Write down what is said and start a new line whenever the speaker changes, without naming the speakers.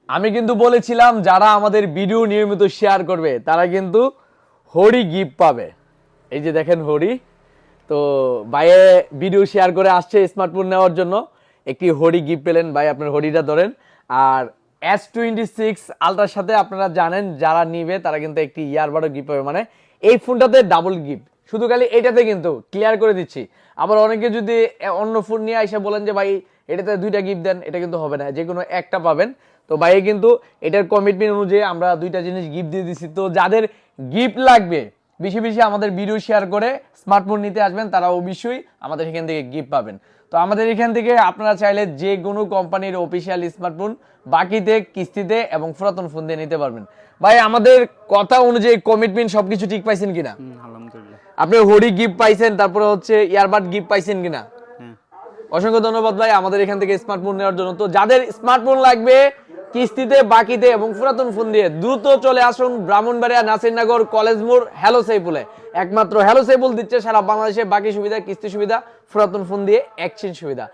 আমি কিন্তু বলেছিলাম যারা আমাদের ভিডিও নিয়মিত শেয়ার করবে তারা কিন্তু হরি গিফট পাবে। এই যে দেখেন হরি। তো ভাইয়ে ভিডিও শেয়ার করে আসছে স্মার্টফোন নেওয়ার জন্য, একটি হরি গিফট পেলেন। ভাই আপনার হরিটা ধরেন। আর S26 আলট্রার সাথে আপনারা জানেন যারা নিবে তারা কিন্তু একটি ইয়ারবাডও গিফট পাবে, মানে এই ফোনটাতে ডাবল গিফট। শুধু খালি এটাতে কিন্তু ক্লিয়ার করে দিচ্ছি। আবার অনেকে যদি অন্য ফোন নিয়ে এসে বলেন যে ভাই এটাতে দুইটা গিফট দেন, এটা কিন্তু হবে না, যে কোনো একটা পাবেন। তো ভাইয়ে কিন্তু এটার কমিটমেন্ট অনুযায়ী আমরা দুইটা জিনিস গিফট দিয়ে দিচ্ছি। তো যাদের গিফট লাগবে বেশি বেশি আমাদের ভিডিও শেয়ার করে স্মার্টফোন নিতে আসবেন, তারা অবশ্যই আমাদের এখান থেকে গিফট পাবেন। তো আমাদের এখান থেকে আপনারা চাইলে যে কোনো কোম্পানির অফিসিয়াল স্মার্টফোন বাকিতে, কিস্তিতে এবং পুরাতন ফোন দিয়ে নিতে পারবেন। ভাই আমাদের কথা অনুযায়ী কমিটমেন্ট সবকিছু ঠিক পাইছেন কিনা?
আলহামদুলিল্লাহ।
আপনি হরি গিফট পাইছেন, তারপরে হচ্ছে ইয়ারবাড গিফট পাইছেন কিনা?
হ্যাঁ।
অসংখ্য ধন্যবাদ ভাই আমাদের এখান থেকে স্মার্টফোন নেওয়ার জন্য। তো যাদের স্মার্টফোন লাগবে কিস্তিতে, বাকিতে এবং পুরাতন ফোন দিয়ে, দ্রুত চলে আসুন ব্রাহ্মণবাড়িয়া, নাসিরনগর, কলেজ মোড়, হ্যালো সাইফুলে। একমাত্র হ্যালো সাইফুল দিচ্ছে সারা বাংলাদেশে বাকি সুবিধা, কিস্তি সুবিধা, পুরাতন ফোন দিয়ে এক্সচেঞ্জ সুবিধা।